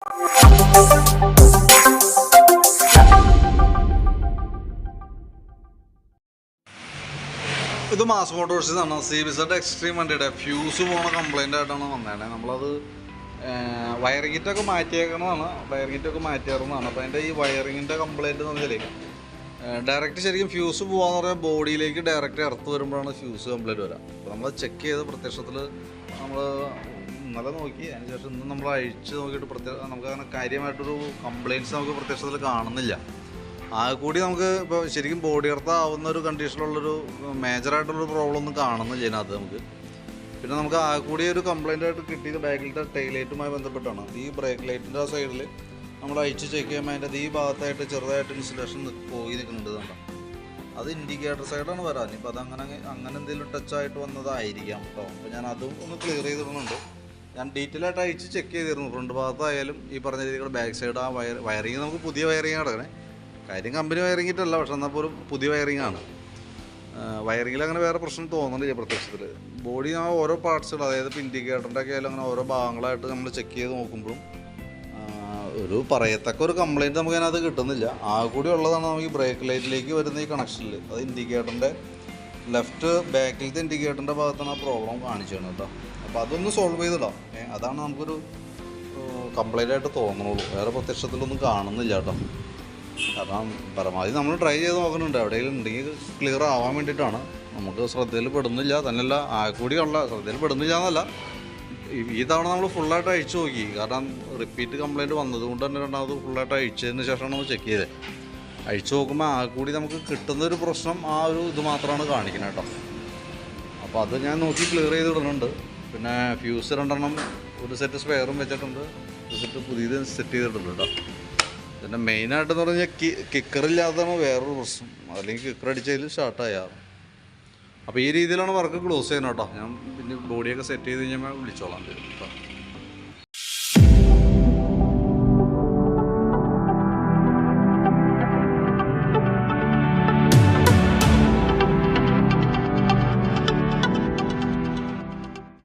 ഇത് മാസ് മോട്ടോഴ്സിൽ നിന്നാണ് CBZ extreme വണ്ടിയുടെ ഫ്യൂസ് പോണ കംപ്ലൈൻ്റ് ആയിട്ടാണ് വന്നേണേ. നമ്മളത് വയറിങ്ങിറ്റൊക്കെ മാറ്റിയേക്കണതാണ്, വയറിങ്ങിറ്റൊക്കെ മാറ്റിയേറുന്നതാണ്. അപ്പോൾ അതിൻ്റെ ഈ വയറിങ്ങിൻ്റെ കംപ്ലൈൻറ്റ് എന്ന് പറഞ്ഞാൽ ഡയറക്റ്റ് ശരിക്കും ഫ്യൂസ് പോകാന്ന് പറഞ്ഞാൽ ബോഡിയിലേക്ക് ഡയറക്റ്റ് എർത്ത് വരുമ്പോഴാണ് ഫ്യൂസ് കംപ്ലൈൻറ്റ് വരാം. അപ്പോൾ നമ്മൾ ചെക്ക് ചെയ്ത് പ്രത്യക്ഷത്തിൽ നമ്മൾ ഇന്നലെ നോക്കി, അതിനുശേഷം ഇന്ന് നമ്മൾ അഴിച്ച് നോക്കിയിട്ട് നമുക്കങ്ങനെ കാര്യമായിട്ടൊരു കംപ്ലയിൻറ്റ്സ് നമുക്ക് പ്രത്യക്ഷത്തിൽ കാണുന്നില്ല. ആകെ കൂടി നമുക്ക് ഇപ്പോൾ ശരിക്കും ബോഡി എർത്ത് ആവുന്ന ഒരു കണ്ടീഷനിലുള്ളൊരു മേജറായിട്ടുള്ളൊരു പ്രോബ്ലം ഒന്നും കാണുന്നില്ല ഇതിനകത്ത് നമുക്ക്. പിന്നെ നമുക്ക് ആകെ കൂടി ഒരു കംപ്ലയിൻ്റ് ആയിട്ട് കിട്ടിയത് ബാക്കിലത്തെ ടൈൽ ലൈറ്റുമായി ബന്ധപ്പെട്ടാണ്. ഈ ബ്രേക്ക് ലൈറ്റിൻ്റെ ആ സൈഡിൽ നമ്മൾ അഴിച്ച് ചെക്ക് ചെയ്യുമ്പോൾ അതിൻ്റെ ഈ ഭാഗത്തായിട്ട് ചെറുതായിട്ട് ഇൻസുലേഷൻ പോയി നിൽക്കുന്നുണ്ട് കണ്ടോ. അത് ഇൻഡിക്കേറ്റർ സൈഡാണ് വരാൻ. ഇപ്പോൾ അതങ്ങനെ എന്തെങ്കിലും ടച്ചായിട്ട് വന്നതായിരിക്കാം കേട്ടോ. അപ്പോൾ ഞാൻ അതും ഒന്ന് ക്ലിയർ ചെയ്തിടുന്നുണ്ട്. ഞാൻ ഡീറ്റെയിൽ ആയിട്ട് അഴിച്ച് ചെക്ക് ചെയ്തിരുന്നു. ഫ്രണ്ട് ഭാഗത്തായാലും ഈ പറഞ്ഞ രീതിയിൽ ബാക്ക് സൈഡ് ആ വയറിങ് നമുക്ക് പുതിയ വയറിങ് കിടക്കണേ. കാര്യം കമ്പനി വയറിങ്ങിട്ടല്ല, പക്ഷെ എന്നാൽ പോലും പുതിയ വയറിങ് ആണ്. വയറിങ്ങിൽ അങ്ങനെ വേറെ പ്രശ്നം തോന്നുന്നില്ല പ്രത്യക്ഷത്തിൽ. ബോഡി ആ ഓരോ പാർട്സുകൾ, അതായത് ഇപ്പോൾ ഇൻഡിക്കേറ്ററിൻ്റെ ഒക്കെ ആയാലും അങ്ങനെ ഓരോ ഭാഗങ്ങളായിട്ട് നമ്മൾ ചെക്ക് ചെയ്ത് നോക്കുമ്പോഴും ഒരു പറയത്തക്ക ഒരു കംപ്ലയിൻറ്റ് നമുക്ക് അതിനകത്ത് കിട്ടുന്നില്ല. ആ കൂടി ഉള്ളതാണ് നമുക്ക് ഈ ബ്രേക്ക് ലൈറ്റിലേക്ക് വരുന്ന ഈ കണക്ഷനിൽ. അത് ഇൻഡിക്കേറ്ററിൻ്റെ ലെഫ്റ്റ് ബാക്കിലത്തെ ഇൻഡിക്കേറ്ററിൻ്റെ ഭാഗത്താണ് ആ പ്രോബ്ലം കാണിച്ചത് കേട്ടോ. അപ്പോൾ അതൊന്ന് സോൾവ് ചെയ്തിടാം. അതാണ് നമുക്കൊരു കംപ്ലയിൻ്റ് ആയിട്ട് തോന്നുന്നുള്ളൂ. വേറെ പ്രത്യക്ഷത്തിലൊന്നും കാണുന്നില്ല കേട്ടോ. കാരണം പരമാവധി നമ്മൾ ട്രൈ ചെയ്ത് നോക്കുന്നുണ്ട്, എവിടെയെങ്കിലും ഉണ്ടെങ്കിൽ ക്ലിയർ ആവാൻ വേണ്ടിയിട്ടാണ്. നമുക്ക് ശ്രദ്ധയിൽ പെടുന്നില്ല, തന്നെയല്ല കൂടിയുള്ള ശ്രദ്ധയിൽ പെടുന്നില്ല എന്നല്ല, ഈ തവണ നമ്മൾ ഫുള്ളായിട്ട് അഴിച്ചു നോക്കി. കാരണം റിപ്പീറ്റ് കംപ്ലയിൻറ്റ് വന്നതുകൊണ്ട് തന്നെ രണ്ടാമത് ഫുള്ളായിട്ട് അഴിച്ചതിന് ശേഷമാണ് നമ്മൾ ചെക്ക് ചെയ്തത്. അഴിച്ചു നോക്കുമ്പോൾ കൂടി നമുക്ക് കിട്ടുന്നൊരു പ്രശ്നം ആ ഒരു ഇത് മാത്രമാണ് കാണിക്കുന്നത് കേട്ടോ. അപ്പോൾ അത് ഞാൻ നോക്കി ക്ലിയർ ചെയ്തിടുന്നുണ്ട്. പിന്നെ ഫ്യൂസ് 2 ഒരു സെറ്റ് സ്പെയറും വെച്ചിട്ടുണ്ട്, ഒരു സെറ്റ് പുതിയത് സെറ്റ് ചെയ്തിട്ടുണ്ട് കേട്ടോ. പിന്നെ മെയിനായിട്ടെന്ന് പറഞ്ഞാൽ കിക്കറില്ലാത്തതാണ് വേറൊരു പ്രശ്നം. അല്ലെങ്കിൽ കിക്കർ അടിച്ചതിൽ സ്റ്റാർട്ടായാറ്. അപ്പോൾ ഈ രീതിയിലാണ് വർക്ക് ക്ലോസ് ചെയ്യുന്നത് കേട്ടോ. ഞാൻ പിന്നെ ബോഡിയൊക്കെ സെറ്റ് ചെയ്ത് കഴിഞ്ഞാൽ വിളിച്ചോളാം കേട്ടോ.